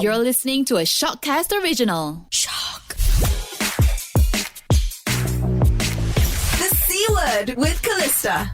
You're listening to a Shockcast original. Shock. The C Word with Callista.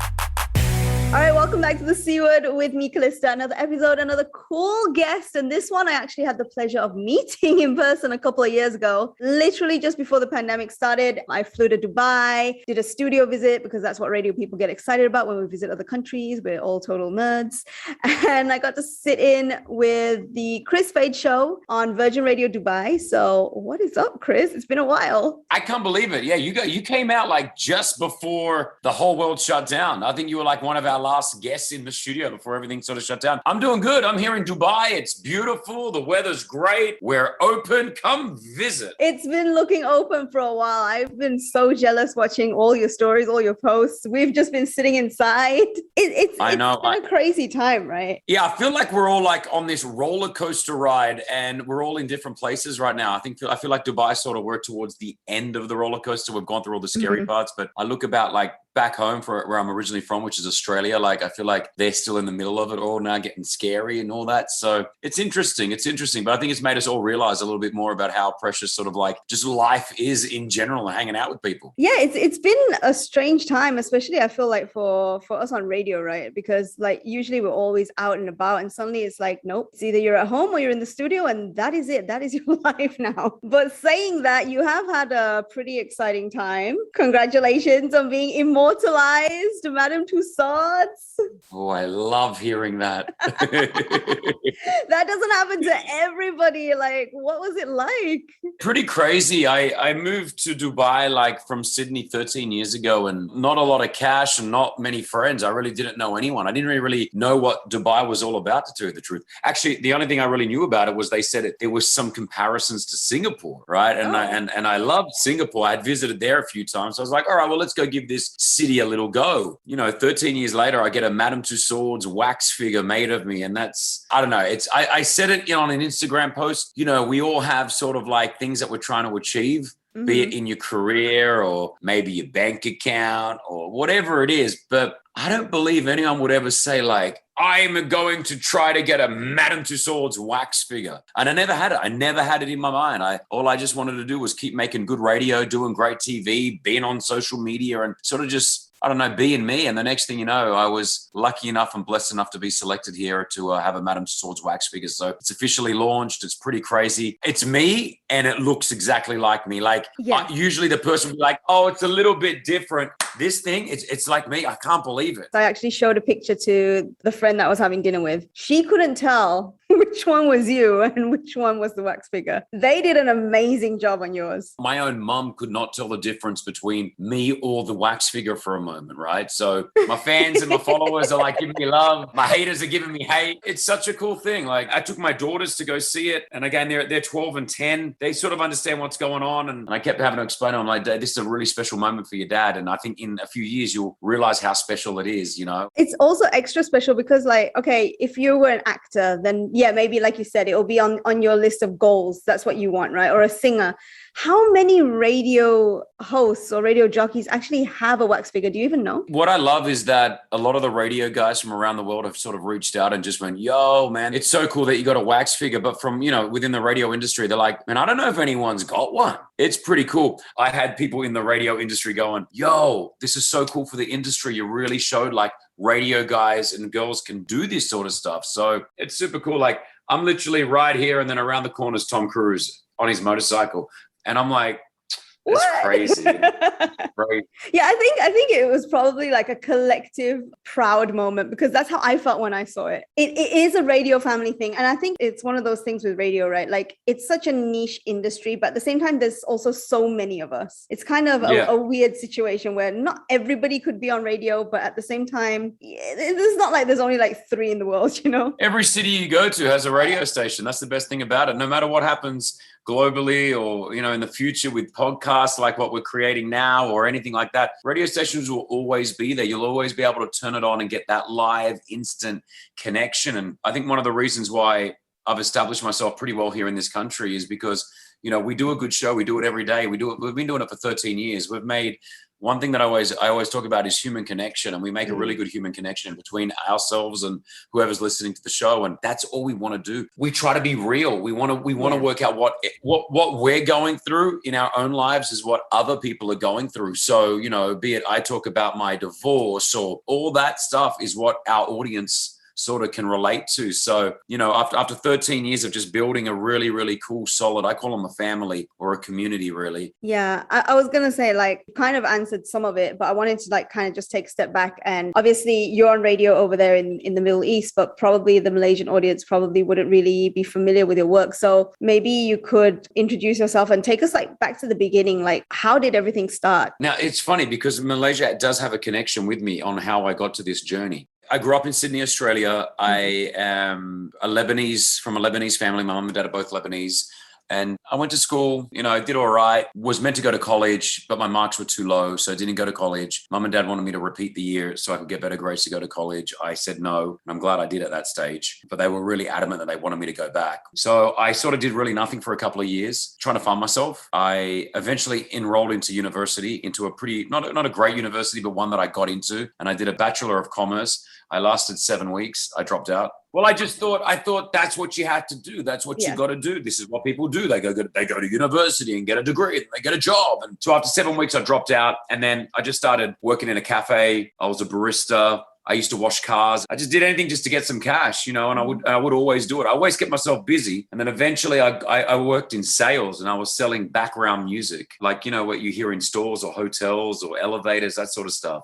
All right, welcome back to the C Word with me, Callista. Another episode, another cool guest. And this one I actually had the pleasure of meeting in person a couple of years ago. Literally just before the pandemic started, I flew to Dubai, did a studio visit because that's what radio people get excited about when we visit other countries. We're all total nerds. And I got to sit in with the Kris Fade Show on Virgin Radio Dubai. So what is up, Kris? It's been a while. I can't believe it. Yeah, you came out like just before the whole world shut down. I think you were like one of our last guests in the studio before everything sort of shut down. I'm doing good. I'm here in Dubai. It's beautiful. The weather's great. We're open. Come visit. It's been looking open for a while. I've been so jealous watching all your stories, all your posts. We've just been sitting inside. It's been a crazy time, right? Yeah, I feel like we're all like on this roller coaster ride and we're all in different places right now. I feel like Dubai sort of we're towards the end of the roller coaster. We've gone through all the scary parts, but I look about like back home for where I'm originally from, which is Australia. Like I feel like they're still in the middle of it all now, getting scary and all that. So it's interesting. But I think it's made us all realize a little bit more about how precious sort of like just life is in general and hanging out with people. Yeah, it's been a strange time, especially I feel like for us on radio, right? Because like usually we're always out and about and suddenly it's like, nope, it's either you're at home or you're in the studio and that is it. That is your life now. But saying that, you have had a pretty exciting time. Congratulations on being immortalised, Madame Tussaud. Oh, I love hearing that. That doesn't happen to everybody. Like, what was it like? Pretty crazy. I moved to Dubai like from Sydney 13 years ago and not a lot of cash and not many friends. I really didn't know anyone. I didn't really know what Dubai was all about, to tell you the truth. Actually, the only thing I really knew about it was they said there was some comparisons to Singapore, right? And I loved Singapore. I'd visited there a few times. So I was like, all right, well, let's go give this city a little go. 13 years later, I get a Madame Tussauds wax figure made of me. And that's, I don't know. I said it on an Instagram post. We all have sort of like things that we're trying to achieve, be it in your career or maybe your bank account or whatever it is. But I don't believe anyone would ever say like, I'm going to try to get a Madame Tussauds wax figure. And I never had it. I never had it in my mind. All I just wanted to do was keep making good radio, doing great TV, being on social media and sort of just, I don't know, being me. And the next thing you know, I was lucky enough and blessed enough to be selected here to have a Madame Tussauds wax figure. So it's officially launched. It's pretty crazy. It's me and it looks exactly like me. Like usually the person will be like, oh, it's a little bit different. This thing, it's like me. I can't believe it. I actually showed a picture to the friend that I was having dinner with. She couldn't tell which one was you and which one was the wax figure. They did an amazing job on yours. My own mum could not tell the difference between me or the wax figure for a moment, right? So my fans and my followers are like giving me love. My haters are giving me hate. It's such a cool thing. Like I took my daughters to go see it. And again, they're 12 and 10. They sort of understand what's going on. And I kept having to explain to them, like, this is a really special moment for your dad. And I think in a few years, you'll realize how special it is, It's also extra special because like, okay, if you were an actor, then yeah, maybe like you said, it'll be on your list of goals. That's what you want, right? Or a singer. How many radio hosts or radio jockeys actually have a wax figure? Do you even know? What I love is that a lot of the radio guys from around the world have sort of reached out and just went, yo, man, it's so cool that you got a wax figure. But from, within the radio industry, they're like, man, I don't know if anyone's got one. It's pretty cool. I had people in the radio industry going, yo, this is so cool for the industry. You really showed like radio guys and girls can do this sort of stuff. So it's super cool. Like I'm literally right here and then around the corner is Tom Cruise on his motorcycle. And I'm like, that's crazy. Right. Yeah, I think it was probably like a collective proud moment because that's how I felt when I saw it. It is a radio family thing. And I think it's one of those things with radio, right? Like it's such a niche industry, but at the same time, there's also so many of us. It's kind of a weird situation where not everybody could be on radio, but at the same time, it's not like there's only like 3 in the world, Every city you go to has a radio station. That's the best thing about it. No matter what happens globally or, in the future with podcasts like what we're creating now or anything like that, radio stations will always be there. You'll always be able to turn it on and get that live instant connection. And I think one of the reasons why I've established myself pretty well here in this country is because you know, we do a good show. We do it every day. We've been doing it for 13 years. We've made one thing that I always talk about is human connection, and we make a really good human connection between ourselves and whoever's listening to the show. And that's all we want to do. We try to be real. We want to work out what we're going through in our own lives is what other people are going through. So, you know, be it I talk about my divorce or all that stuff is what our audience sort of can relate to. So, you know, after 13 years of just building a really, really cool, solid, I call them a family or a community, really. Yeah, I was going to say, like, kind of answered some of it, but I wanted to like kind of just take a step back. And obviously you're on radio over there in the Middle East, but probably the Malaysian audience probably wouldn't really be familiar with your work. So maybe you could introduce yourself and take us like back to the beginning. Like, how did everything start? Now, it's funny because Malaysia does have a connection with me on how I got to this journey. I grew up in Sydney, Australia. I am from a Lebanese family. My mum and dad are both Lebanese. And I went to school, you know, I did all right, was meant to go to college, but my marks were too low, so I didn't go to college. Mum and dad wanted me to repeat the year so I could get better grades to go to college. I said no, and I'm glad I did at that stage, but they were really adamant that they wanted me to go back. So I sort of did really nothing for a couple of years, trying to find myself. I eventually enrolled into university, into a pretty, not a great university, but one that I got into, and I did a Bachelor of Commerce. I lasted 7 weeks. I dropped out. Well, I thought that's what you had to do. That's what you got to do. This is what people do. They go to university and get a degree and they get a job. And so after 7 weeks, I dropped out. And then I just started working in a cafe. I was a barista. I used to wash cars. I just did anything just to get some cash, you know, and I would always do it. I always kept myself busy. And then eventually I worked in sales and I was selling background music, like, you know, what you hear in stores or hotels or elevators, that sort of stuff.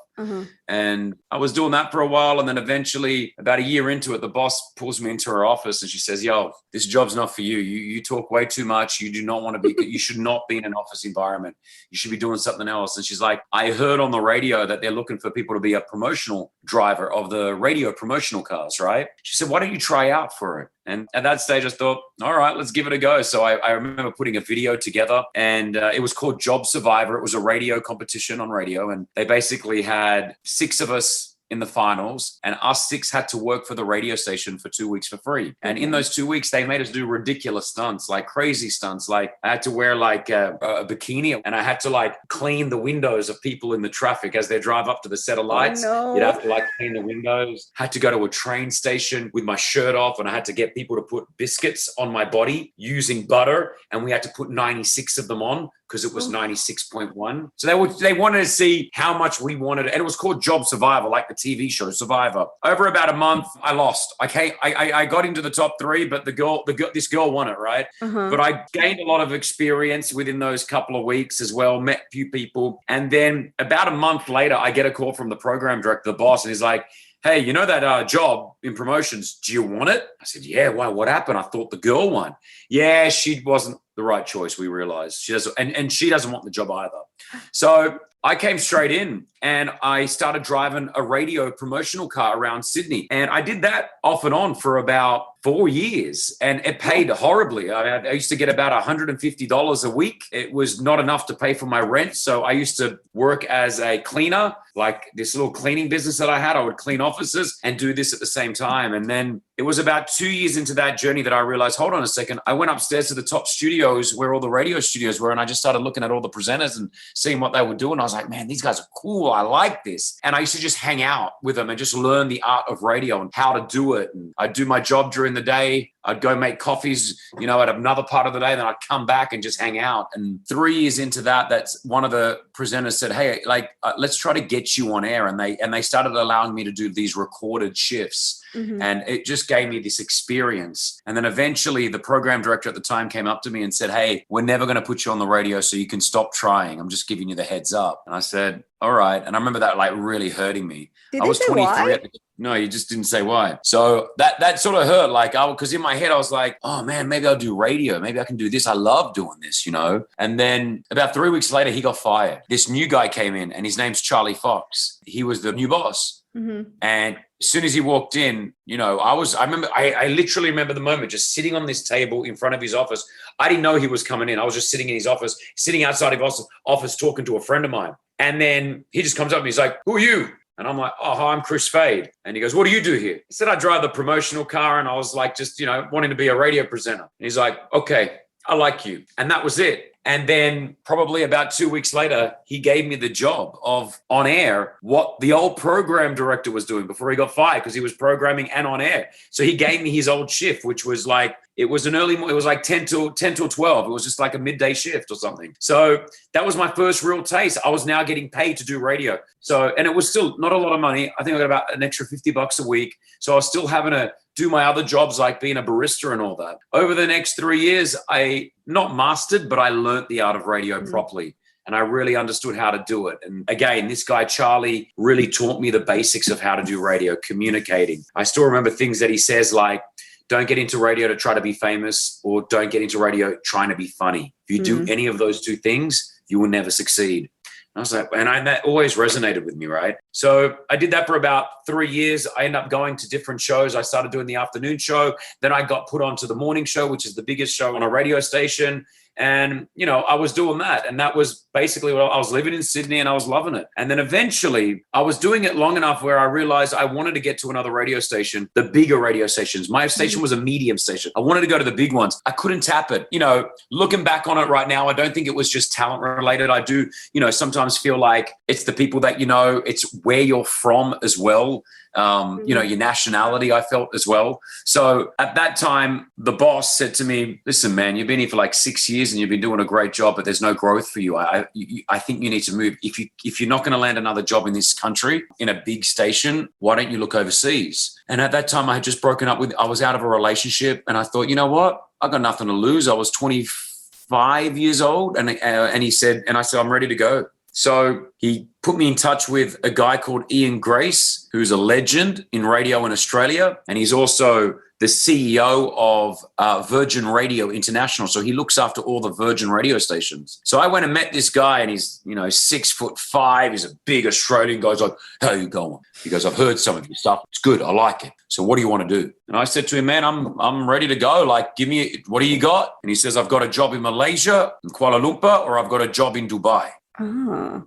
And I was doing that for a while. And then eventually about a year into it, the boss pulls me into her office and she says, yo, this job's not for you. You talk way too much. You do not want to be, you should not be in an office environment. You should be doing something else. And she's like, I heard on the radio that they're looking for people to be a promotional driver of the radio promotional cars, right? She said, why don't you try out for it? And at that stage, I thought, all right, let's give it a go. So I remember putting a video together and it was called Job Survivor. It was a radio competition on radio. And they basically had 6 of us in the finals, and us 6 had to work for the radio station for 2 weeks for free. And in those 2 weeks, they made us do ridiculous stunts, like crazy stunts. Like I had to wear like a bikini and I had to like clean the windows of people in the traffic as they drive up to the set of lights. Oh, no. You'd have to like clean the windows. Had to go to a train station with my shirt off and I had to get people to put biscuits on my body using butter. And we had to put 96 of them on because it was 96.1. So they wanted to see how much we wanted. And it was called Job Survivor, like the TV show Survivor. Over about a month, I lost. I got into the top 3, but this girl won it, right? But I gained a lot of experience within those couple of weeks as well, met a few people. And then about a month later, I get a call from the program director, the boss, and he's like, hey, you know that job in promotions, do you want it? I said, yeah, why? What happened? I thought the girl won. Yeah, she wasn't the right choice, we realized. She doesn't, and she doesn't want the job either. So I came straight in and I started driving a radio promotional car around Sydney. And I did that off and on for about 4 years and it paid horribly. I used to get about $150 a week. It was not enough to pay for my rent. So I used to work as a cleaner, like this little cleaning business that I had. I would clean offices and do this at the same time. And then it was about 2 years into that journey that I realized, hold on a second. I went upstairs to the top studios where all the radio studios were. And I just started looking at all the presenters and seeing what they were doing. I was like, man, these guys are cool. I like this. And I used to just hang out with them and just learn the art of radio and how to do it. And I'd do my job during the day. I'd go make coffees, you know, at another part of the day. Then I'd come back and just hang out. And 3 years into that, that's one of the presenters said, hey, like, let's try to get you on air. And they started allowing me to do these recorded shifts. And it just gave me this experience. And then eventually the program director at the time came up to me and said, hey, we're never going to put you on the radio, so you can stop trying. I'm just giving you the heads up. And I said, all right. And I remember that like really hurting me. Did I was 23. No, you just didn't say why. So that sort of hurt. Like, because in my head, I was like, oh man, maybe I'll do radio. Maybe I can do this. I love doing this, you know? And then about 3 weeks later, he got fired. This new guy came in and his name's Charlie Fox. He was the new boss. And as soon as he walked in, you know, I literally remember the moment just sitting on this table in front of his office. I didn't know he was coming in. I was just sitting in his office, sitting outside of his office, talking to a friend of mine. And then he just comes up and he's like, who are you? And I'm like, oh, hi, I'm Kris Fade. And he goes, what do you do here? I said, I drive the promotional car. And I was like, just, you know, wanting to be a radio presenter. And he's like, okay, I like you. And that was it. And then probably about 2 weeks later, he gave me the job of on air what the old program director was doing before he got fired, because he was programming and on air. So he gave me his old shift, which was like, it was like 10 till 12. It was just like a midday shift or something. So that was my first real taste. I was now getting paid to do radio. So, and it was still not a lot of money. I think I got about an extra $50 a week. So I was still having to do my other jobs, like being a barista and all that. Over the next 3 years, I not mastered, but I learned the art of radio properly. And I really understood how to do it. And again, this guy, Charlie, really taught me the basics of how to do radio, communicating. I still remember things that he says like, don't get into radio to try to be famous, or don't get into radio trying to be funny. If you do any of those two things, you will never succeed. I was like, and that always resonated with me, right? So I did that for about 3 years. I ended up going to different shows. I started doing the afternoon show. Then I got put onto the morning show, which is the biggest show on a radio station. And, you know, I was doing that. And that was basically what I was living in Sydney, and I was loving it. And then eventually I was doing it long enough where I realized I wanted to get to another radio station, the bigger radio stations. My station was a medium station. I wanted to go to the big ones. I couldn't tap it. You know, looking back on it right now, I don't think it was just talent related. I do, you know, sometimes feel like it's the people that, you know, it's where you're from as well. You know, your nationality, I felt as well. So at that time, the boss said to me, listen, man, you've been here for like 6 years and you've been doing a great job, but there's no growth for you. I think you need to move. If you're not going to land another job in this country, in a big station, why don't you look overseas? And at that time I had just broken up I was out of a relationship, and I thought, you know what? I got nothing to lose. I was 25 years old. And I said, I'm ready to go. So he put me in touch with a guy called Ian Grace, who's a legend in radio in Australia. And he's also the CEO of Virgin Radio International. So he looks after all the Virgin radio stations. So I went and met this guy, and he's, you know, 6'5". He's a big Australian guy. He's like, how are you going? He goes, I've heard some of your stuff. It's good. I like it. So what do you want to do? And I said to him, man, I'm ready to go. Like, give me, what do you got? And he says, I've got a job in Malaysia, in Kuala Lumpur, or I've got a job in Dubai.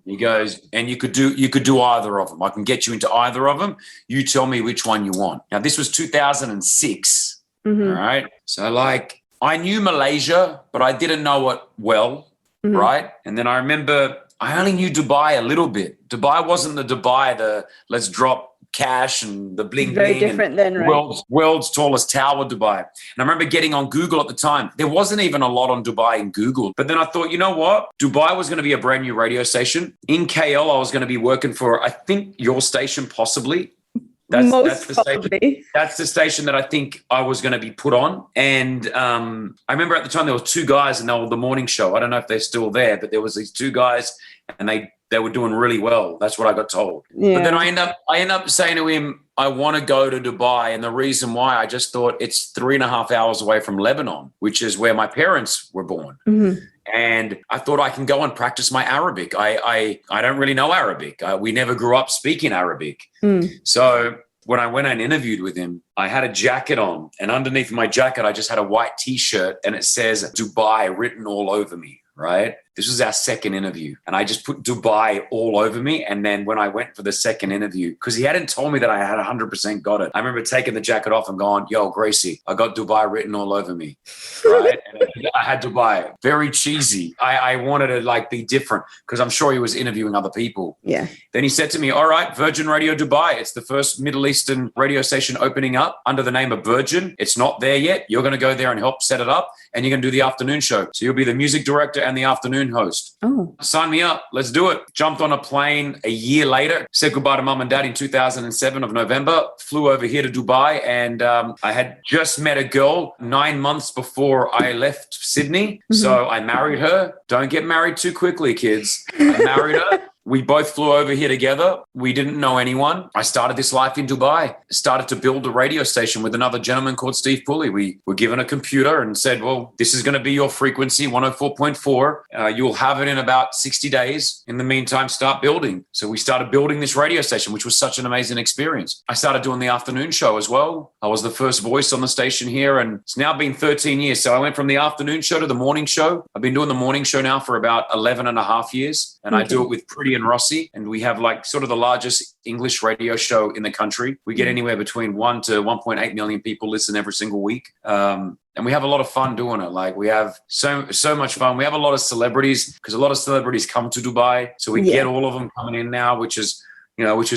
He goes, and you could do either of them. I can get you into either of them. You tell me which one you want. Now, this was 2006. All right. So like, I knew Malaysia, but I didn't know it well. Right. And then I remember I only knew Dubai a little bit. Dubai wasn't the Dubai, the let's drop cash and the bling very bling. Different then, right? World's tallest tower, Dubai. And I remember getting on Google at the time. There wasn't even a lot on Dubai in Google. But then I thought, you know what? Dubai was going to be a brand new radio station. In KL, I was going to be working for, I think, your station possibly. That's the station that I think I was going to be put on. And I remember at the time there were two guys, and they were the morning show. I don't know if they're still there, but there was these two guys, and they were doing really well. That's what I got told. Yeah. But then I end up saying to him, I want to go to Dubai. And the reason why, I just thought it's 3.5 hours away from Lebanon, which is where my parents were born. And I thought I can go and practice my Arabic. I don't really know Arabic. We never grew up speaking Arabic. So when I went and interviewed with him, I had a jacket on, and underneath my jacket, I just had a white T-shirt, and it says Dubai written all over me. Right? This was our second interview, and I just put Dubai all over me. And then when I went for the second interview, because he hadn't told me that I had 100% got it, I remember taking the jacket off and going, yo, Gracie, I got Dubai written all over me. Right? And I had Dubai. Very cheesy. I wanted to like be different, because I'm sure he was interviewing other people. Yeah. Then he said to me, all right, Virgin Radio Dubai. It's the first Middle Eastern radio station opening up under the name of Virgin. It's not there yet. You're going to go there and help set it up, and you're going to do the afternoon show. So you'll be the music director and the afternoon host. Oh, sign me up. Let's do it. Jumped on a plane a year later, said goodbye to mum and dad in 2007 of November, flew over here to Dubai, and I had just met a girl 9 months before I left Sydney. So I married her. Don't get married too quickly, kids. I married her. We both flew over here together. We didn't know anyone. I started this life in Dubai. Started to build a radio station with another gentleman called Steve Pulley. We were given a computer and said, well, this is going to be your frequency, 104.4. You'll have it in about 60 days. In the meantime, start building. So we started building this radio station, which was such an amazing experience. I started doing the afternoon show as well. I was the first voice on the station here, and it's now been 13 years. So I went from the afternoon show to the morning show. I've been doing the morning show now for about 11 and a half years, and I do it with Pretty and Rossi, and we have like sort of the largest English radio show in the country. We get anywhere between 1 to 1.8 million people listen every single week. and we have a lot of fun doing it. Like we have so much fun. We have a lot of celebrities because a lot of celebrities come to Dubai. So we get all of them coming in now, which is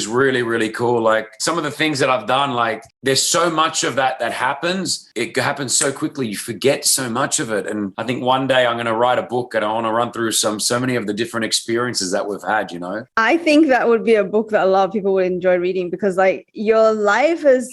really, really cool. Like some of the things that I've done, like there's so much of that happens. It happens so quickly. You forget so much of it. And I think one day I'm going to write a book and I want to run through so many of the different experiences that we've had, I think that would be a book that a lot of people would enjoy reading because like your life has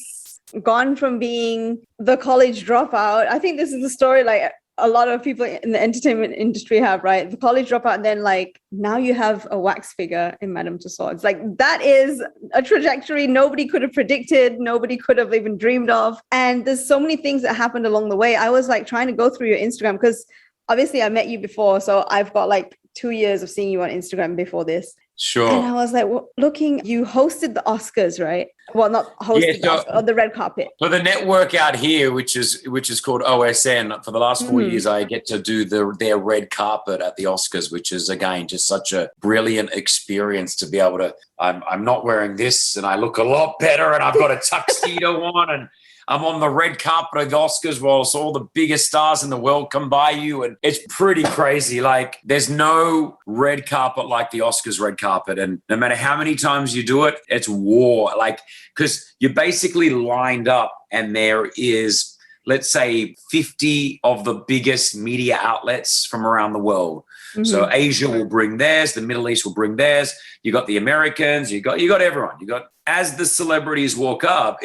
gone from being the college dropout. I think this is the story like a lot of people in the entertainment industry have, right? The college dropout, and then like now you have a wax figure in Madame Tussaud. It's like that is a trajectory nobody could have predicted, nobody could have even dreamed of. And there's so many things that happened along the way. I was like trying to go through your Instagram because obviously I met you before, so I've got like 2 years of seeing you on Instagram before this. Sure. And I was like, looking, you hosted the Oscars, right? Well, not hosted the red carpet. For the network out here, which is called OSN, for the last 4 years, I get to do their red carpet at the Oscars, which is, again, just such a brilliant experience to be able to, I'm not wearing this and I look a lot better and I've got a tuxedo on and I'm on the red carpet of the Oscars whilst all the biggest stars in the world come by you. And it's pretty crazy. Like there's no red carpet like the Oscars red carpet. And no matter how many times you do it, it's war. Like, because you're basically lined up and there is, let's say, 50 of the biggest media outlets from around the world. Mm-hmm. So Asia will bring theirs, the Middle East will bring theirs. You got the Americans, you got everyone. As the celebrities walk up,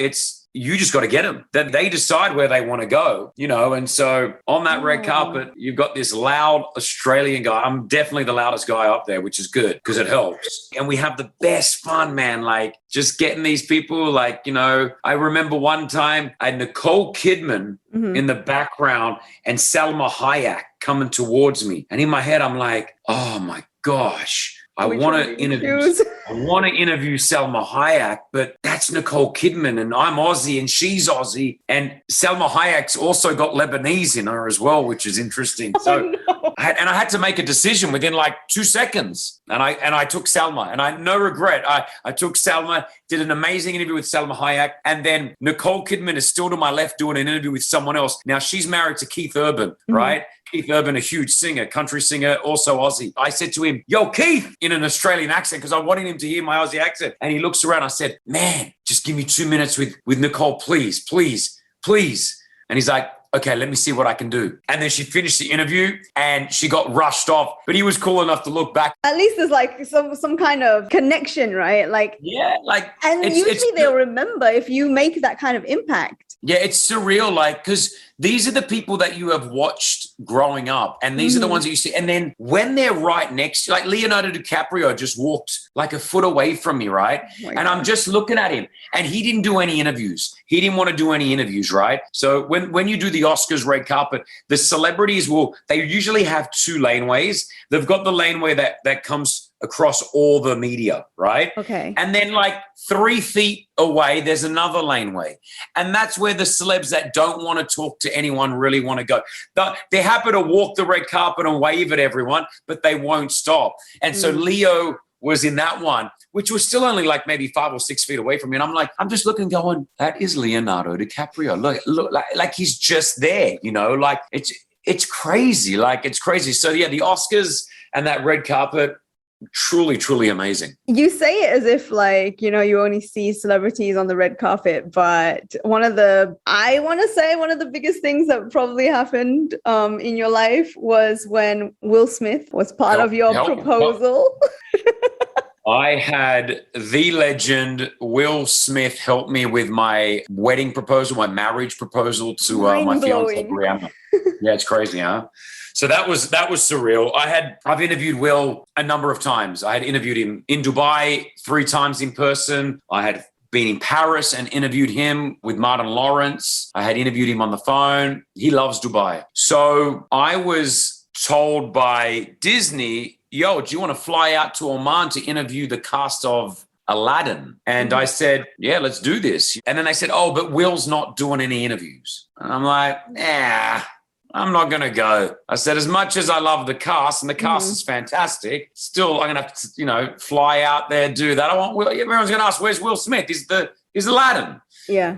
you just got to get them. That they decide where they want to go, And so on that red carpet, you've got this loud Australian guy. I'm definitely the loudest guy up there, which is good because it helps. And we have the best fun, man. Like just getting these people. Like I remember one time I had Nicole Kidman in the background and Salma Hayek coming towards me, and in my head I'm like, oh my gosh. I want to interview Salma Hayek, but that's Nicole Kidman and I'm Aussie and she's Aussie. And Salma Hayek's also got Lebanese in her as well, which is interesting. So I had to make a decision within like 2 seconds. And I took Salma, and I no regret. I took Salma, did an amazing interview with Salma Hayek. And then Nicole Kidman is still to my left doing an interview with someone else. Now she's married to Keith Urban, right? Keith Urban, a huge singer, country singer, also Aussie. I said to him, yo, Keith, in an Australian accent, because I wanted him to hear my Aussie accent. And he looks around. I said, man, just give me 2 minutes with Nicole, please. And he's like, okay, let me see what I can do. And then she finished the interview and she got rushed off, but he was cool enough to look back. At least there's like some kind of connection, right? Like, yeah, like, and usually they'll remember if you make that kind of impact. Yeah, it's surreal, like, because these are the people that you have watched growing up, and these are the ones that you see. And then when they're right next to you, like Leonardo DiCaprio just walked like a foot away from me, right? And I'm just looking at him, and he didn't do any interviews. He didn't want to do any interviews, right? So when you do the Oscars red carpet, the celebrities they usually have 2 laneways. They've got the laneway that comes across all the media, right? Okay. And then like 3 feet away, there's another laneway. And that's where the celebs that don't want to talk to anyone really want to go. They're happy to walk the red carpet and wave at everyone, but they won't stop. And so Leo was in that one, which was still only like maybe 5 or 6 feet away from me. And I'm just looking going, that is Leonardo DiCaprio. Look, like he's just there, like it's crazy. Like it's crazy. So yeah, the Oscars and that red carpet, truly, truly amazing. You say it as if like, you only see celebrities on the red carpet, but one of the biggest things that probably happened in your life was when Will Smith was part of your proposal. I had the legend Will Smith help me with my wedding proposal, my marriage proposal to my fiancée, Brianna. Yeah, it's crazy, huh? So that was surreal. I've interviewed Will a number of times. I had interviewed him in Dubai 3 times in person. I had been in Paris and interviewed him with Martin Lawrence. I had interviewed him on the phone. He loves Dubai. So I was told by Disney, yo, do you want to fly out to Oman to interview the cast of Aladdin? And I said, yeah, let's do this. And then they said, oh, but Will's not doing any interviews. And I'm like, nah, I'm not going to go. I said, as much as I love the cast, and the cast is fantastic, still I'm going to have to, fly out there, do that. Everyone's going to ask, where's Will Smith? He's Aladdin. Yeah.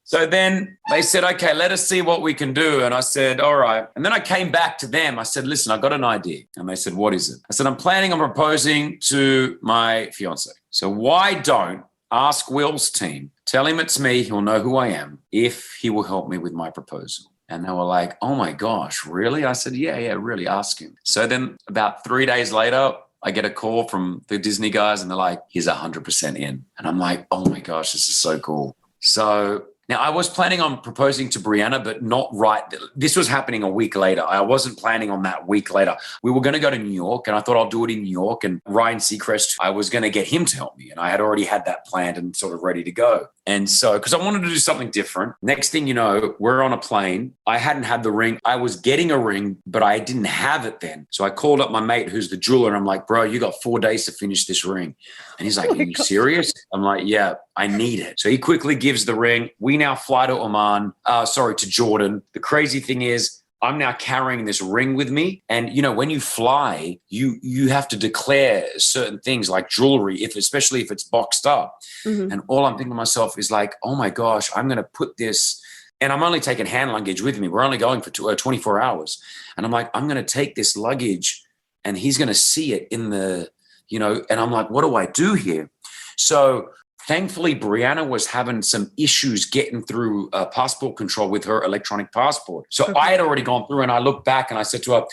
So then they said, okay, let us see what we can do. And I said, all right. And then I came back to them. I said, listen, I've got an idea. And they said, what is it? I said, I'm planning on proposing to my fiance. So why don't ask Will's team, tell him it's me, he'll know who I am, if he will help me with my proposal. And they were like, oh my gosh, really? I said, yeah, really, ask him. So then about 3 days later, I get a call from the Disney guys and they're like, he's 100% in. And I'm like, oh my gosh, this is so cool. So now I was planning on proposing to Brianna, but not right. This was happening a week later. I wasn't planning on that week later. We were going to go to New York and I thought I'll do it in New York. And Ryan Seacrest, I was going to get him to help me. And I had already had that planned and sort of ready to go. And so, because I wanted to do something different. Next thing you know, we're on a plane. I hadn't had the ring. I was getting a ring, but I didn't have it then. So I called up my mate who's the jeweler and I'm like, bro, you got 4 days to finish this ring. And he's like, are you serious? I'm like, yeah, I need it. So he quickly gives the ring. We now fly to Jordan. The crazy thing is, I'm now carrying this ring with me. And, you know, when you fly, you have to declare certain things like jewelry, especially if it's boxed up. Mm-hmm. And all I'm thinking to myself is like, oh my gosh, I'm going to put this, and I'm only taking hand luggage with me. We're only going for 24 hours. And I'm like, I'm going to take this luggage and he's going to see it in the, you know, and I'm like, what do I do here? So thankfully, Brianna was having some issues getting through passport control with her electronic passport. So I had already gone through and I looked back and I said to her,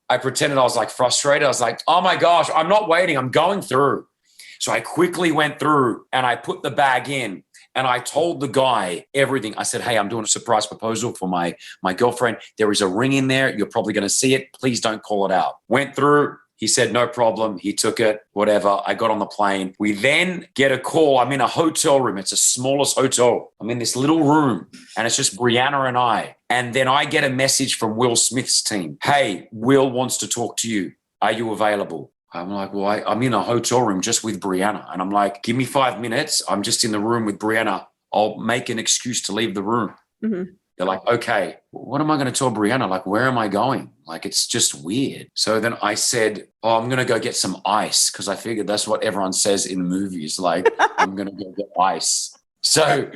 I pretended I was like frustrated. I was like, oh my gosh, I'm not waiting. I'm going through. So I quickly went through and I put the bag in and I told the guy everything. I said, hey, I'm doing a surprise proposal for my girlfriend. There is a ring in there. You're probably going to see it. Please don't call it out. Went through. He said, no problem. He took it, whatever. I got on the plane. We then get a call. I'm in a hotel room. It's the smallest hotel. I'm in this little room and it's just Brianna and I. And then I get a message from Will Smith's team. Hey, Will wants to talk to you. Are you available? I'm like, well, I'm in a hotel room just with Brianna. And I'm like, give me 5 minutes. I'm just in the room with Brianna. I'll make an excuse to leave the room. Mm-hmm. They're like, okay, what am I going to tell Brianna? Like, where am I going? Like, it's just weird. So then I said, oh, I'm going to go get some ice because I figured that's what everyone says in the movies. Like, I'm going to go get ice. So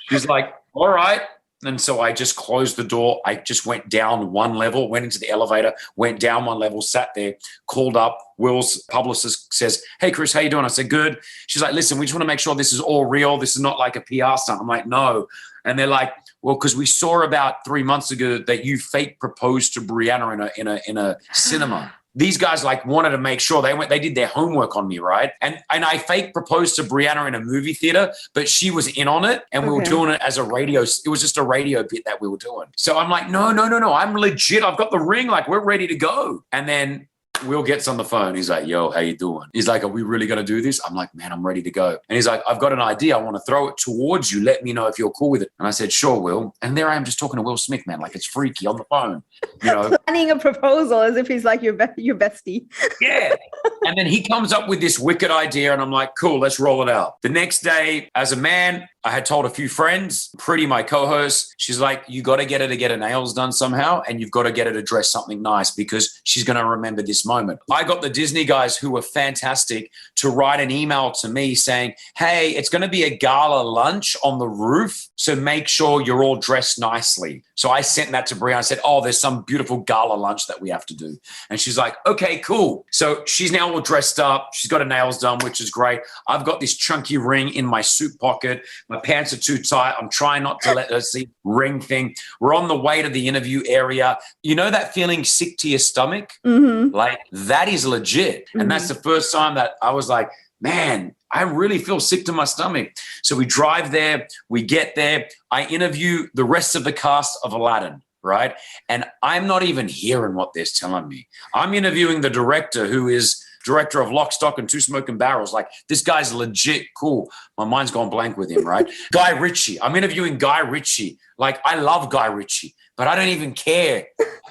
she's like, all right. And so I just closed the door. I just went down one level, went into the elevator, went down one level, sat there, called up. Will's publicist says, hey, Kris, how you doing? I said, good. She's like, listen, we just want to make sure this is all real. This is not like a PR stunt. I'm like, no. And they're like, well, because we saw about 3 months ago that you fake proposed to Brianna in a cinema. These guys like wanted to make sure they did their homework on me, right? And I fake proposed to Brianna in a movie theater, but she was in on it and we were doing it as a radio. It was just a radio bit that we were doing. So I'm like, no. I'm legit. I've got the ring. Like, we're ready to go. And then Will gets on the phone. He's like, yo, how you doing? He's like, are we really going to do this? I'm like, man, I'm ready to go. And he's like, I've got an idea. I want to throw it towards you. Let me know if you're cool with it. And I said, sure, Will. And there I am just talking to Will Smith, man. Like, it's freaky on the phone. You know, planning a proposal as if he's like your bestie. Yeah. And then he comes up with this wicked idea and I'm like, cool, let's roll it out. The next day, as a man, I had told a few friends, Pretty, my co-host, she's like, you got to get her to get her nails done somehow and you've got to get her to dress something nice because she's going to remember this moment. I got the Disney guys who were fantastic to write an email to me saying, hey, it's going to be a gala lunch on the roof, so make sure you're all dressed nicely. So I sent that to Brianna. I said, oh, there's some beautiful gala lunch that we have to do. And she's like, okay, cool. So she's now all dressed up. She's got her nails done, which is great. I've got this chunky ring in my suit pocket. My pants are too tight. I'm trying not to let her see ring thing. We're on the way to the interview area. You know that feeling sick to your stomach? Mm-hmm. Like, that is legit. Mm-hmm. And that's the first time that I was like, man, I really feel sick to my stomach. So we drive there, we get there. I interview the rest of the cast of Aladdin, right? And I'm not even hearing what they're telling me. I'm interviewing the director who is director of Lock, Stock, and Two Smoking Barrels. Like, this guy's legit cool. My mind's gone blank with him, right? Guy Ritchie. I'm interviewing Guy Ritchie. Like, I love Guy Ritchie, but I don't even care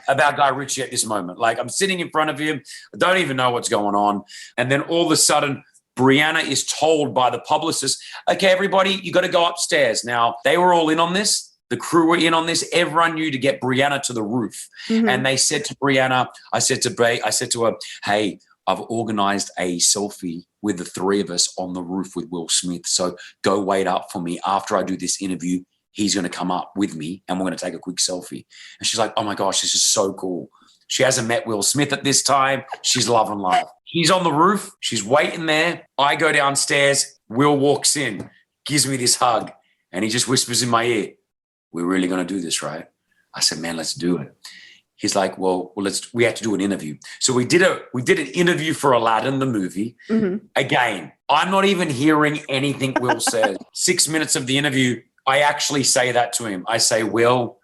about Guy Ritchie at this moment. Like, I'm sitting in front of him. I don't even know what's going on. And then all of a sudden, Brianna is told by the publicist, okay, everybody, you got to go upstairs. Now, they were all in on this. The crew were in on this. Everyone knew to get Brianna to the roof. Mm-hmm. And they said to Brianna, I said to her, hey, I've organized a selfie with the three of us on the roof with Will Smith. So go wait up for me after I do this interview. he's going to come up with me and we're going to take a quick selfie. And she's like, oh my gosh, this is so cool. She hasn't met Will Smith at this time. She's loving life. He's on the roof. She's waiting there. I go downstairs. Will walks in, gives me this hug, and he just whispers in my ear, we're really going to do this, right? I said, man, let's do it. He's like, well, we have to do an interview. So we did an interview for Aladdin, the movie. Mm-hmm. Again, I'm not even hearing anything Will says. 6 minutes of the interview, I actually say that to him. I say, Will,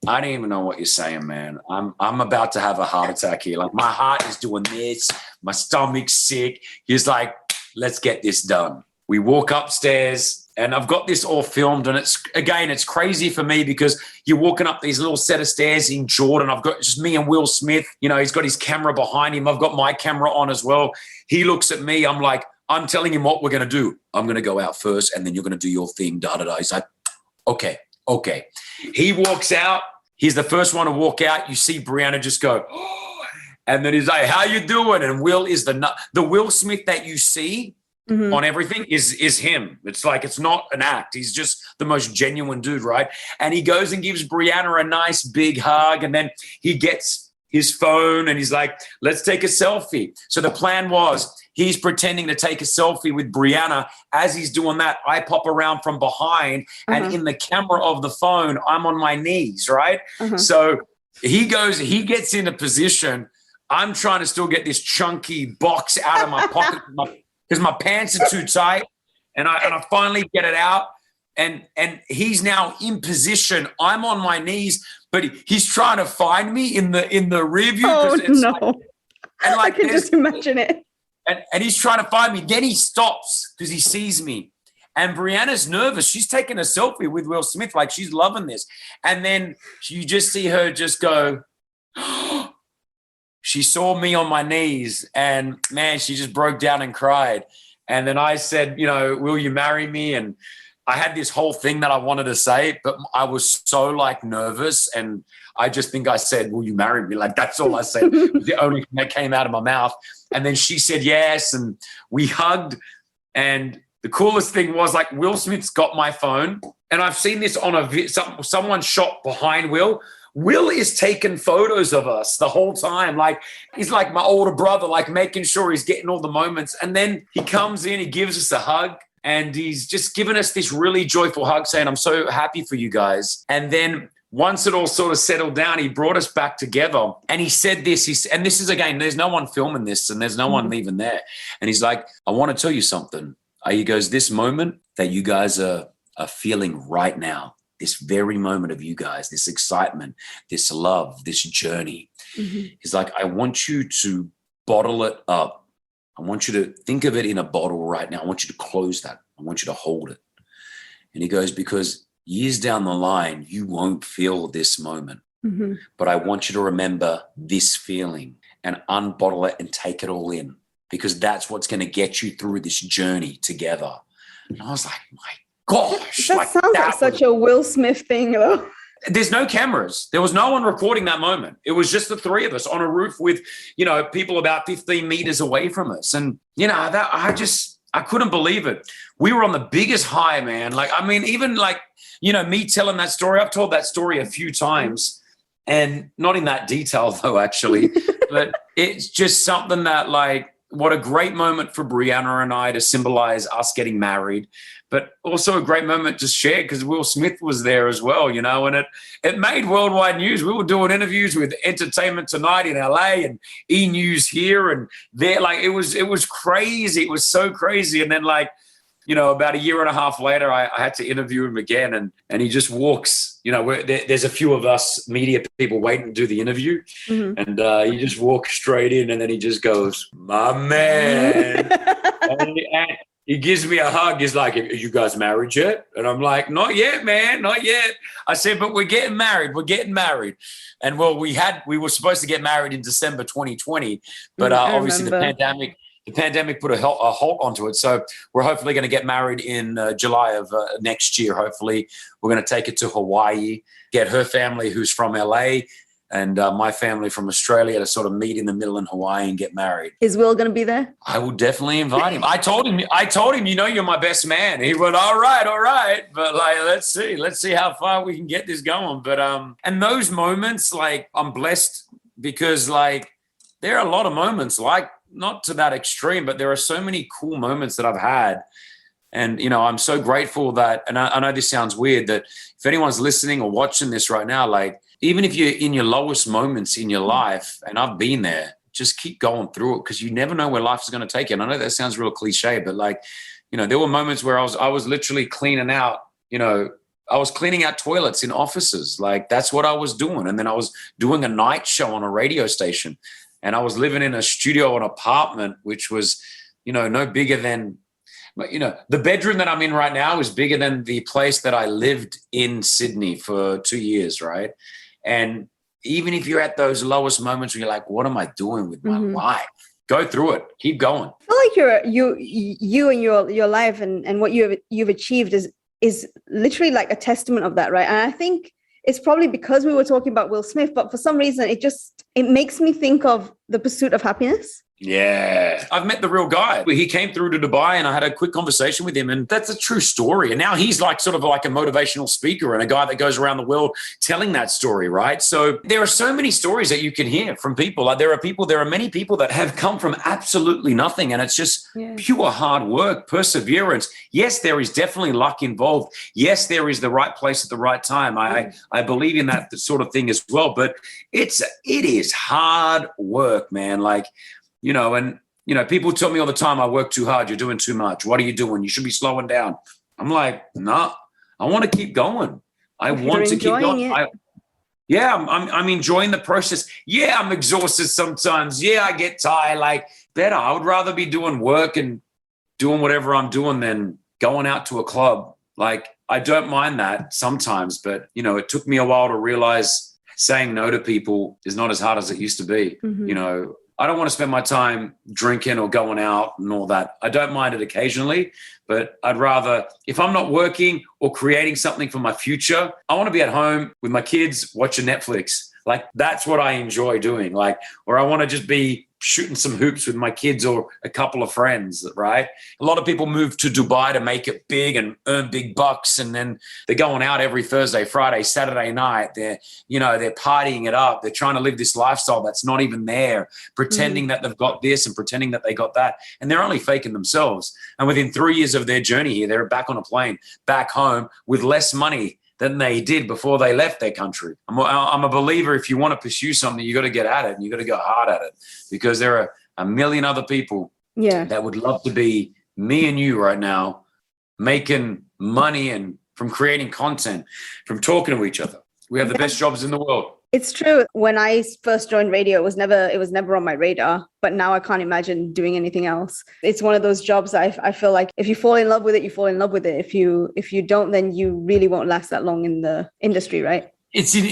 I don't even know what you're saying, man. I'm about to have a heart attack here. Like, my heart is doing this. My stomach's sick. He's like, let's get this done. We walk upstairs, and I've got this all filmed, and it's crazy for me because you're walking up these little set of stairs in Jordan. I've got just me and Will Smith. You know, he's got his camera behind him. I've got my camera on as well. He looks at me. I'm like, I'm telling him what we're going to do. I'm going to go out first, and then you're going to do your thing, da-da-da. He's like, okay. He walks out. He's the first one to walk out. You see Brianna just go, oh, and then he's like, how you doing? And Will is the Will Smith that you see on everything is him. It's like, it's not an act. He's just the most genuine dude, right? And he goes and gives Brianna a nice big hug, and then he gets his phone and he's like, let's take a selfie. So the plan was he's pretending to take a selfie with Brianna. As he's doing that, I pop around from behind and in the camera of the phone, I'm on my knees, right? So he gets into position. I'm trying to still get this chunky box out of my pocket because my pants are too tight, and I finally get it out, and he's now in position. I'm on my knees, but he's trying to find me in the rear view. Oh no! And I can just imagine it. And he's trying to find me. Then he stops because he sees me. And Brianna's nervous. She's taking a selfie with Will Smith, like she's loving this. And then you just see her just go. She saw me on my knees, and man, she just broke down and cried. And then I said, you know, will you marry me? And I had this whole thing that I wanted to say, but I was so like nervous, and I just think I said, will you marry me? Like, that's all I said. It was the only thing that came out of my mouth. And then she said yes, and we hugged. And the coolest thing was, like, Will Smith's got my phone, and I've seen this on someone shot behind Will. Will is taking photos of us the whole time. Like, he's like my older brother, like making sure he's getting all the moments. And then he comes in, he gives us a hug, and he's just given us this really joyful hug saying, I'm so happy for you guys. And then once it all sort of settled down, he brought us back together, and he said this, and this is, again, there's no one filming this, and there's no one even there. And he's like, I want to tell you something. He goes, this moment that you guys are feeling right now, this very moment of you guys, this excitement, this love, this journey. He's like, I want you to bottle it up. I want you to think of it in a bottle right now. I want you to close that. I want you to hold it. And he goes, because years down the line, you won't feel this moment. But I want you to remember this feeling and unbottle it and take it all in, because that's what's going to get you through this journey together. And I was like, my gosh. That sounds like such a Will Smith thing, though. There's no cameras. There was no one recording that moment. It was just the three of us on a roof with, you know, people about 15 meters away from us. And, you know, that I couldn't believe it. We were on the biggest high, man. Like, I mean, even like, you know, me telling that story, I've told that story a few times, and not in that detail though, actually, but it's just something that, like, what a great moment for Brianna and I to symbolize us getting married, but also a great moment to share because Will Smith was there as well, you know, and it made worldwide news. We were doing interviews with Entertainment Tonight in LA and E! News here and there. Like, it was crazy. It was so crazy. And then, like, you know, about a year and a half later, I had to interview him again, and he just walks, you know, there's a few of us media people waiting to do the interview, and he just walks straight in, and then he just goes, my man. and he gives me a hug. He's like, are you guys married yet? And I'm like, not yet, man, not yet. I said, but we're getting married. We're getting married. And well, we were supposed to get married in December 2020, but obviously the pandemic put a halt onto it. So we're hopefully going to get married in July of next year. Hopefully we're going to take it to Hawaii, get her family who's from LA and my family from Australia to sort of meet in the middle in Hawaii and get married. Is Will going to be there? I will definitely invite him. I told him, you know, you're my best man. He went, all right. But like, let's see how far we can get this going. But, and those moments, like, I'm blessed because like, there are a lot of moments, like not to that extreme, but there are so many cool moments that I've had. And, you know, I'm so grateful that, and I know this sounds weird, that if anyone's listening or watching this right now, like, even if you're in your lowest moments in your life, and I've been there, just keep going through it because you never know where life is going to take you. And I know that sounds real cliche, but like, you know, there were moments where I was literally cleaning out, you know, I was cleaning out toilets in offices. Like, that's what I was doing. And then I was doing a night show on a radio station, and I was living in a studio, an apartment, which was, you know, no bigger than, you know, the bedroom that I'm in right now is bigger than the place that I lived in Sydney for 2 years, right? And even if you're at those lowest moments where you're like, what am I doing with my life? Go through it. Keep going. I feel like you and your life and what you've achieved is literally like a testament of that, right? And I think it's probably because we were talking about Will Smith, but for some reason it makes me think of The Pursuit of Happiness. Yeah. I've met the real guy. He came through to Dubai and I had a quick conversation with him, and that's a true story. And now he's like sort of like a motivational speaker and a guy that goes around the world telling that story, right? So there are so many stories that you can hear from people. Like there are many people that have come from absolutely nothing, and it's just pure hard work, perseverance. Yes, there is definitely luck involved. Yes, there is the right place at the right time. I believe in that sort of thing as well, but it is hard work, man. Like, you know, and, you know, people tell me all the time, I work too hard. You're doing too much. What are you doing? You should be slowing down. I'm like, nah, I want to keep going. I want to keep going. I'm enjoying the process. Yeah, I'm exhausted sometimes. Yeah, I get tired. Like, better. I would rather be doing work and doing whatever I'm doing than going out to a club. Like, I don't mind that sometimes, but, you know, it took me a while to realize saying no to people is not as hard as it used to be. You know, I don't want to spend my time drinking or going out and all that. I don't mind it occasionally, but I'd rather, if I'm not working or creating something for my future, I want to be at home with my kids watching Netflix. Like, that's what I enjoy doing. Like, or I want to just be shooting some hoops with my kids or a couple of friends, right? A lot of people move to Dubai to make it big and earn big bucks, and then they're going out every Thursday, Friday, Saturday night. They're partying it up. They're trying to live this lifestyle that's not even there, pretending that they've got this and pretending that they got that, and they're only faking themselves. And within 3 years of their journey here, they're back on a plane, back home with less money than they did before they left their country. I'm a believer, if you want to pursue something, you got to get at it, and you got to go hard at it, because there are a million other people that would love to be me and you right now, making money and from creating content, from talking to each other. We have the best jobs in the world. It's true. When I first joined radio, it was never on my radar, but now I can't imagine doing anything else. It's one of those jobs I feel like if you fall in love with it, you fall in love with it. If you don't, then you really won't last that long in the industry, right?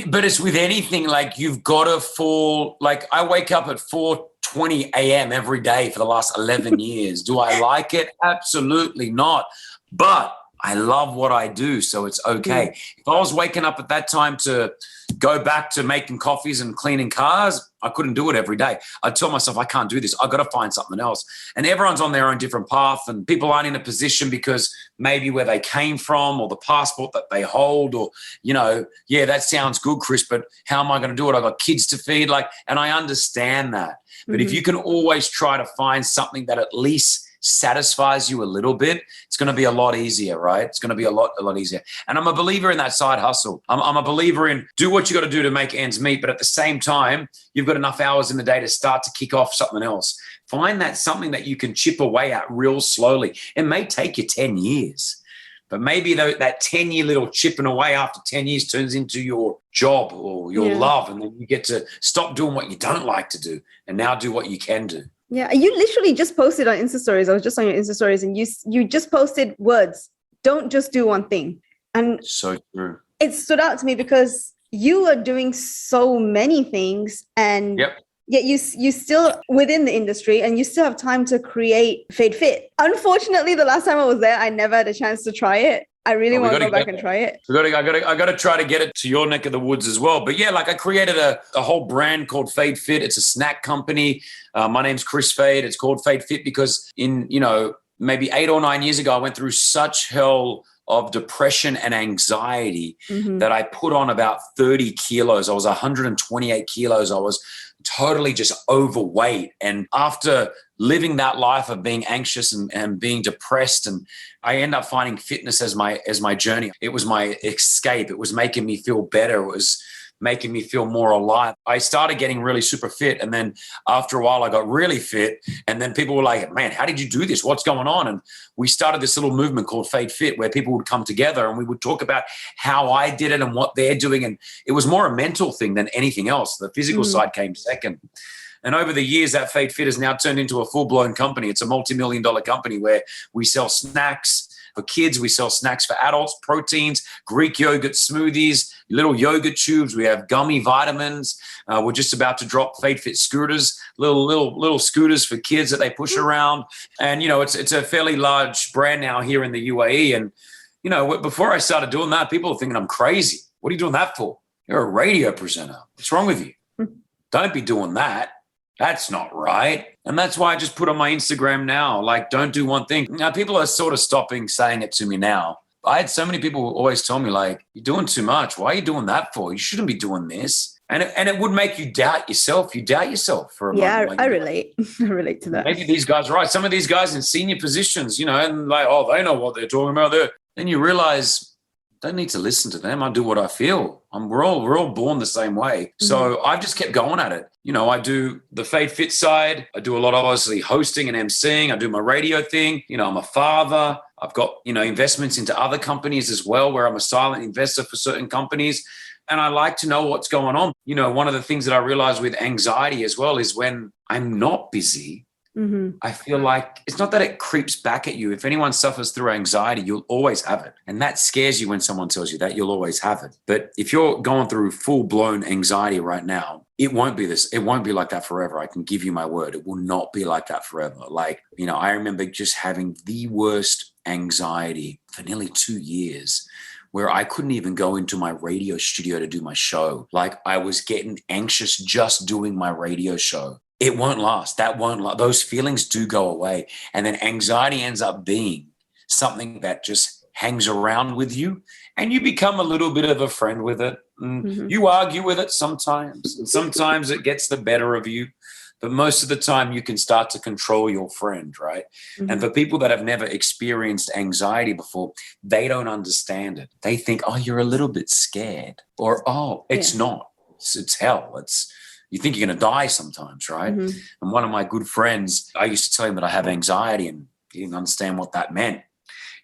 But it's with anything, like you've got to fall, like I wake up at 4:20 a.m. every day for the last 11 years. Do I like it? Absolutely not. But I love what I do, so it's okay. If I was waking up at that time to go back to making coffees and cleaning cars, I couldn't do it every day. I'd tell myself, I can't do this. I've got to find something else. And everyone's on their own different path, and people aren't in a position because maybe where they came from or the passport that they hold, or, you know, yeah, that sounds good, Kris, but how am I going to do it? I've got kids to feed, and I understand that. But if you can always try to find something that at least satisfies you a little bit, it's going to be a lot easier, right? It's going to be a lot easier. And I'm a believer in that side hustle. I'm a believer in do what you got to do to make ends meet, but at the same time, you've got enough hours in the day to start to kick off something else. Find that something that you can chip away at real slowly. It may take you 10 years, but maybe that 10-year little chipping away after 10 years turns into your job or your love, and then you get to stop doing what you don't like to do and now do what you can do. Yeah, you literally just posted on Insta Stories. I was just on your Insta Stories, and you just posted words. Don't just do one thing. And so true. It stood out to me because you are doing so many things, and yet you still within the industry, and you still have time to create Fade Fit. Unfortunately, the last time I was there, I never had a chance to try it. I really want to gotta go back get and there. try it. I gotta try to get it to your neck of the woods as well. But yeah, like I created a whole brand called Fade Fit. It's a snack company. My name's Kris Fade. It's called Fade Fit because maybe 8 or 9 years ago, I went through such hell of depression and anxiety that I put on about 30 kilos. I was 128 kilos. I was totally just overweight. And after living that life of being anxious and being depressed, and I end up finding fitness as my journey. It was my escape. It was making me feel better. It was making me feel more alive. I started getting really super fit. And then after a while, I got really fit. And then people were like, man, how did you do this? What's going on? And we started this little movement called Fade Fit where people would come together and we would talk about how I did it and what they're doing. And it was more a mental thing than anything else. The physical side came second. And over the years, that Fade Fit has now turned into a full-blown company. It's a multi-million-dollar company where we sell snacks for kids. We sell snacks for adults, proteins, Greek yogurt smoothies, little yogurt tubes. We have gummy vitamins. We're just about to drop Fade Fit scooters, little scooters for kids that they push around. And, it's a fairly large brand now here in the UAE. And, before I started doing that, people are thinking I'm crazy. What are you doing that for? You're a radio presenter. What's wrong with you? Don't be doing that. That's not right. And that's why I just put on my Instagram now, like, don't do one thing. Now, people are sort of stopping saying it to me now. I had so many people who always tell me, like, you're doing too much. Why are you doing that for? You shouldn't be doing this. And it would make you doubt yourself. You doubt yourself for a moment. Yeah, like, I relate. I relate to that. Maybe these guys are right. Some of these guys in senior positions, and like, oh, they know what they're talking about there. Then you realize, don't need to listen to them. I do what I feel. We're all born the same way. So I've just kept going at it. I do the Fade Fit side. I do a lot of obviously hosting and emceeing. I do my radio thing. I'm a father. I've got, investments into other companies as well, where I'm a silent investor for certain companies. And I like to know what's going on. One of the things that I realize with anxiety as well is when I'm not busy, I feel like it's not that it creeps back at you. If anyone suffers through anxiety, you'll always have it. And that scares you when someone tells you that. You'll always have it. But if you're going through full-blown anxiety right now, it won't be this. It won't be like that forever. I can give you my word. It will not be like that forever. Like, I remember just having the worst anxiety for nearly 2 years, where I couldn't even go into my radio studio to do my show. Like, I was getting anxious just doing my radio show. It won't last. That won't last. Those feelings do go away. And then anxiety ends up being something that just hangs around with you, and you become a little bit of a friend with it. You argue with it sometimes, and sometimes it gets the better of you. But most of the time you can start to control your friend, right? And for people that have never experienced anxiety before, they don't understand it. They think, oh, you're a little bit scared, or, oh, it's not. It's hell. You think you're going to die sometimes, right? And one of my good friends, I used to tell him that I have anxiety, and he didn't understand what that meant.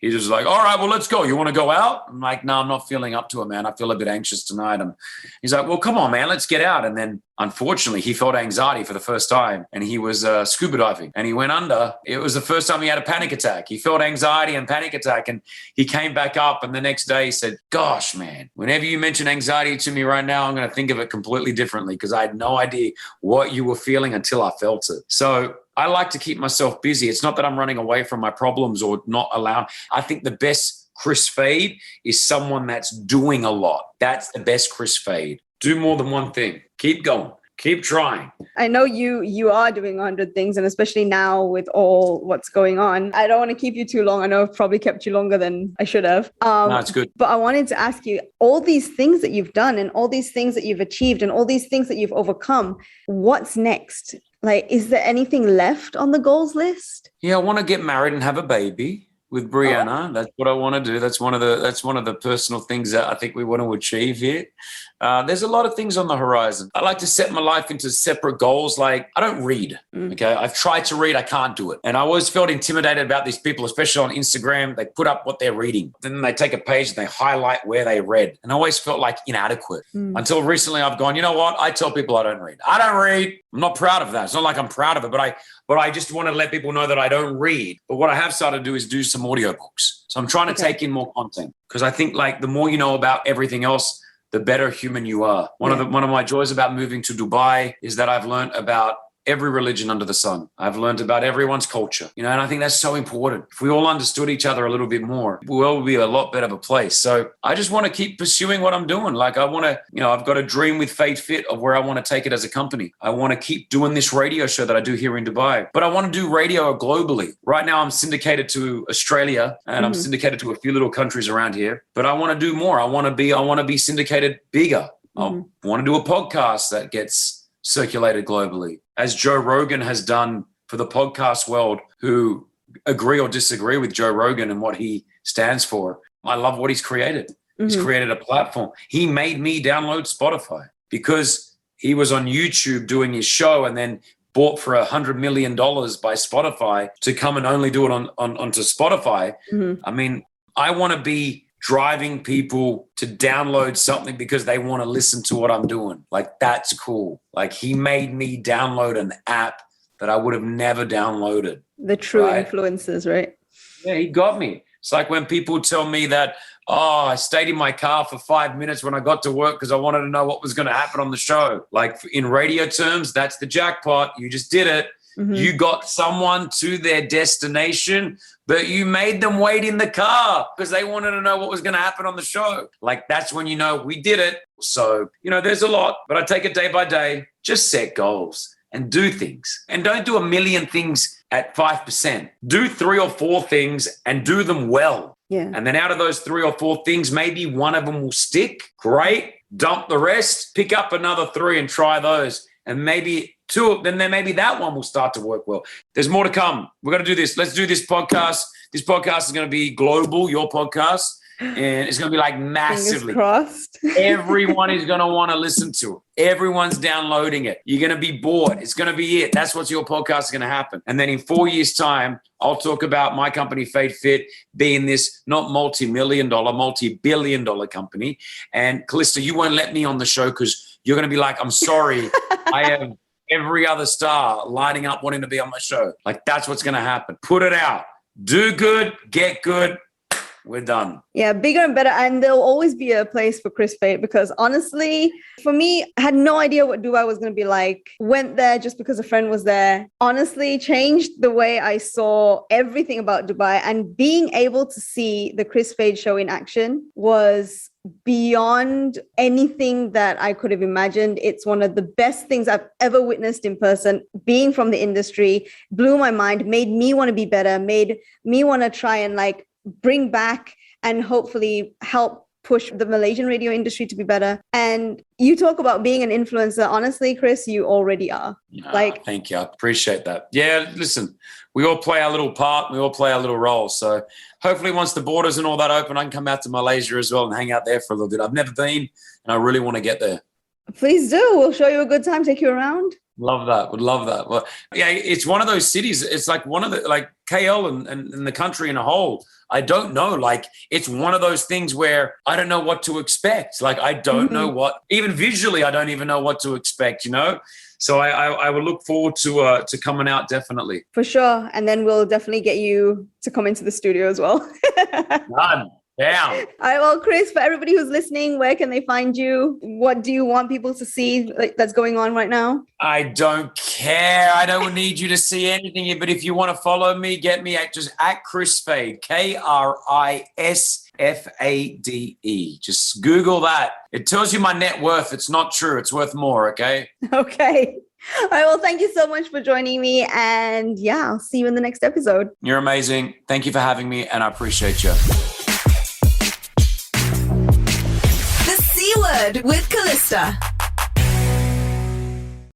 He was like, all right, well, let's go. You want to go out? I'm like, no, I'm not feeling up to it, man. I feel a bit anxious tonight. And he's like, well, come on, man, let's get out. And then unfortunately, he felt anxiety for the first time, and he was scuba diving, and he went under. It was the first time he had a panic attack. He felt anxiety and panic attack, and he came back up. And the next day he said, gosh, man, whenever you mention anxiety to me right now, I'm going to think of it completely differently, because I had no idea what you were feeling until I felt it. So I like to keep myself busy. It's not that I'm running away from my problems or not allowing. I think the best Kris Fade is someone that's doing a lot. That's the best Kris Fade. Do more than one thing. Keep going. Keep trying. I know you are doing 100 things, and especially now with all what's going on. I don't want to keep you too long. I know I've probably kept you longer than I should have. No, it's good. But I wanted to ask you, all these things that you've done and all these things that you've achieved and all these things that you've overcome, what's next? Like, is there anything left on the goals list? Yeah, I want to get married and have a baby with Brianna. That's what I want to do. That's one of the personal things that I think we want to achieve here. There's a lot of things on the horizon. I like to set my life into separate goals. Like, I don't read. Okay. I've tried to read. I can't do it. And I always felt intimidated about these people, especially on Instagram. They put up what they're reading. Then they take a page and they highlight where they read. And I always felt like inadequate until recently I've gone, you know what? I tell people I don't read. I don't read. I'm not proud of that. It's not like I'm proud of it, but I just want to let people know that I don't read. But what I have started to do is do some audiobooks. So I'm trying to take in more content, because I think, like, the more you know about everything else, the better human you are. One of my joys about moving to Dubai is that I've learned about every religion under the sun. I've learned about everyone's culture, and I think that's so important. If we all understood each other a little bit more, the world would be a lot better of a place. So I just want to keep pursuing what I'm doing. Like I want to, I've got a dream with Fade Fit of where I want to take it as a company. I want to keep doing this radio show that I do here in Dubai, but I want to do radio globally. Right now I'm syndicated to Australia and I'm syndicated to a few little countries around here, but I want to do more. I want to be syndicated bigger. I want to do a podcast that gets circulated globally, as Joe Rogan has done for the podcast world, who agree or disagree with Joe Rogan and what he stands for. I love what he's created. He's created a platform. He made me download Spotify because he was on YouTube doing his show and then bought for $100 million by Spotify to come and only do it onto Spotify. I mean, I want to be driving people to download something because they want to listen to what I'm doing. Like, that's cool. Like, he made me download an app that I would have never downloaded. The true influences, right? Yeah, he got me. It's like when people tell me that, I stayed in my car for 5 minutes when I got to work because I wanted to know what was going to happen on the show. Like, in radio terms, that's the jackpot. You just did it. You got someone to their destination, but you made them wait in the car because they wanted to know what was going to happen on the show. Like, that's when we did it. So, there's a lot, but I take it day by day. Just set goals and do things. And don't do a million things at 5%. Do 3 or 4 things and do them well. Yeah. And then out of those 3 or 4 things, maybe one of them will stick. Great. Dump the rest. Pick up another 3 and try those. And maybe 2, then maybe that one will start to work well. There's more to come. We're going to do this. Let's do this podcast. This podcast is going to be global, your podcast. And it's going to be like massively. Fingers crossed. Everyone is going to want to listen to it. Everyone's downloading it. You're going to be bored. It's going to be it. That's what your podcast is going to happen. And then in 4 years' time, I'll talk about my company, Fade Fit, being this not multi-million-dollar, multi-billion-dollar company. And Calista, you won't let me on the show because you're going to be like, I'm sorry, I have every other star lining up wanting to be on my show. Like, that's what's going to happen. Put it out. Do good, get good. We're done. Yeah, bigger and better. And there'll always be a place for Kris Fade because honestly, for me, I had no idea what Dubai was going to be like. Went there just because a friend was there. Honestly, changed the way I saw everything about Dubai, and being able to see the Kris Fade Show in action was beyond anything that I could have imagined. It's one of the best things I've ever witnessed in person. Being from the industry blew my mind, made me want to be better, made me want to try and bring back and hopefully help push the Malaysian radio industry to be better. And you talk about being an influencer. Honestly, Kris, you already are. Thank you. I appreciate that. Yeah, listen, we all play our little part. We all play our little role. So hopefully once the borders and all that open, I can come out to Malaysia as well and hang out there for a little bit. I've never been and I really want to get there. Please do. We'll show you a good time, take you around. Love that. Would love that. Well, yeah, it's one of those cities. It's like one of the, KL and the country in a whole. I don't know. It's one of those things where I don't know what to expect. I don't know even visually, I don't even know what to expect, So I will look forward to coming out, definitely. For sure. And then we'll definitely get you to come into the studio as well. Done. Down. All right, well, Kris, for everybody who's listening, where can they find you? What do you want people to see that's going on right now? I don't care. I don't need you to see anything. But if you want to follow me, get me at Kris Fade, KrisFade. Just Google that. It tells you my net worth. It's not true. It's worth more, okay? Okay. All right, well, thank you so much for joining me. And yeah, I'll see you in the next episode. You're amazing. Thank you for having me, and I appreciate you. The C Word with Calista.